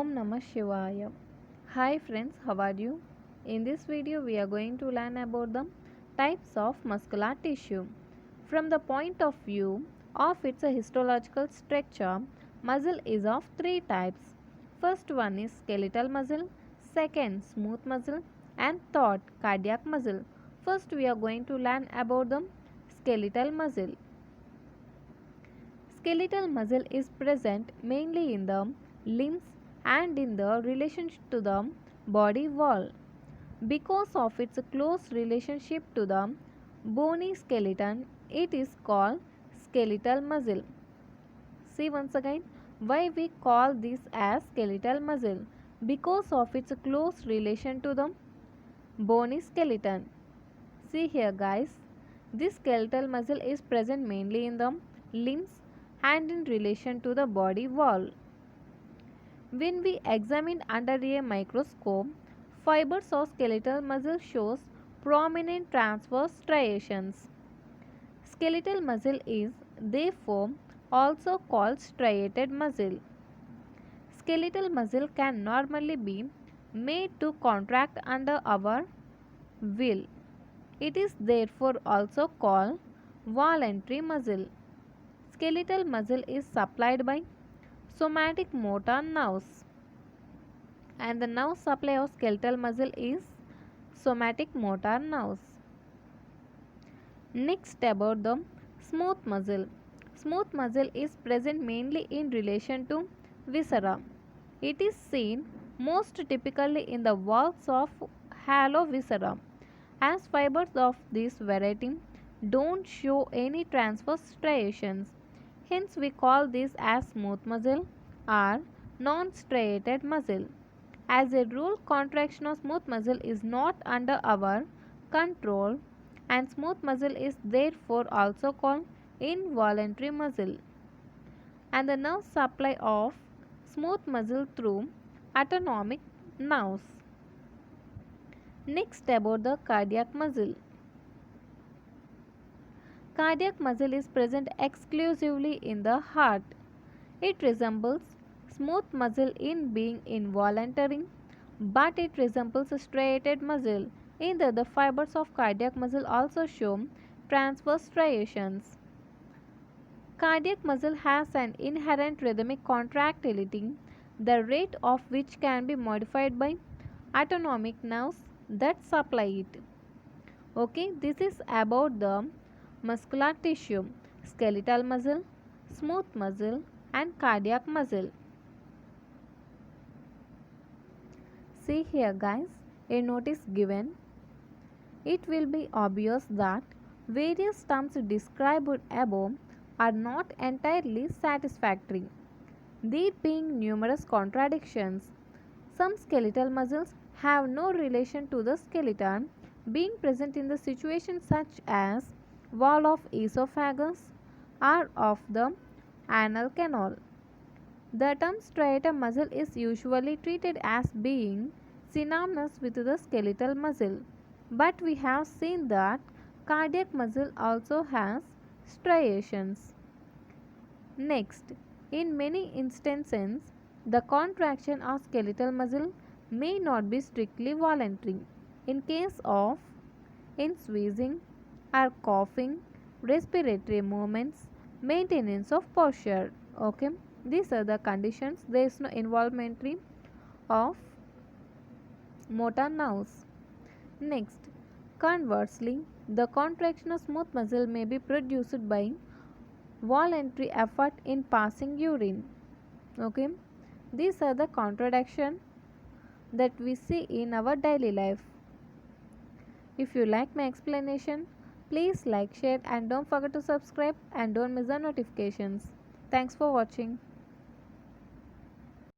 Om Namah Shivaya. Hi friends, how are you? In this video we are going to learn about the types of muscular tissue. From the point of view of its histological structure, muscle is of three types. First one is skeletal muscle, second smooth muscle, and third cardiac muscle. First we are going to learn about the skeletal muscle. Skeletal muscle is present mainly in the limbs and in the relation to the body wall. Because of its close relationship to the bony skeleton, it is called skeletal muscle. See once again why we call this as skeletal muscle, because of its close relation to the bony skeleton. See here guys, this skeletal muscle is present mainly in the limbs and in relation to the body wall. When we examine under a microscope, fibers of skeletal muscle shows prominent transverse striations. Skeletal muscle is therefore also called striated muscle. Skeletal muscle can normally be made to contract under our will. It is therefore also called voluntary muscle. Skeletal muscle is supplied by somatic motor nerves, and the nerve supply of skeletal muscle is somatic motor nerves. Next about the smooth muscle. Smooth muscle is present mainly in relation to viscera. It is seen most typically in the walls of hollow viscera, as fibers of this variety don't show any transverse striations. Hence we call this as smooth muscle or non-striated muscle. As a rule, contraction of smooth muscle is not under our control, and smooth muscle is therefore also called involuntary muscle. And the nerve supply of smooth muscle through autonomic nerves. Next about the cardiac muscle. Cardiac muscle is present exclusively in the heart. It resembles smooth muscle in being involuntary, but it resembles a striated muscle in that the fibers of cardiac muscle also show transverse striations. Cardiac muscle has an inherent rhythmic contractility, the rate of which can be modified by autonomic nerves that supply it. Okay, this is about the muscular tissue, skeletal muscle, smooth muscle, and cardiac muscle. See here guys, a notice given. It will be obvious that various terms described above are not entirely satisfactory, there being numerous contradictions. Some skeletal muscles have no relation to the skeleton, being present in the situation such as wall of esophagus or of the anal canal. The term striated muscle is usually treated as being synonymous with the skeletal muscle, but we have seen that cardiac muscle also has striations. Next, in many instances, the contraction of skeletal muscle may not be strictly voluntary. In case of sneezing or coughing, respiratory movements, maintenance of posture. Okay, these are the conditions. There is no involvement of motor nerves. Next, conversely, the contraction of smooth muscle may be produced by voluntary effort in passing urine. Okay, these are the contradictions that we see in our daily life. If you like my explanation, please like, share, and don't forget to subscribe and don't miss the notifications. Thanks for watching.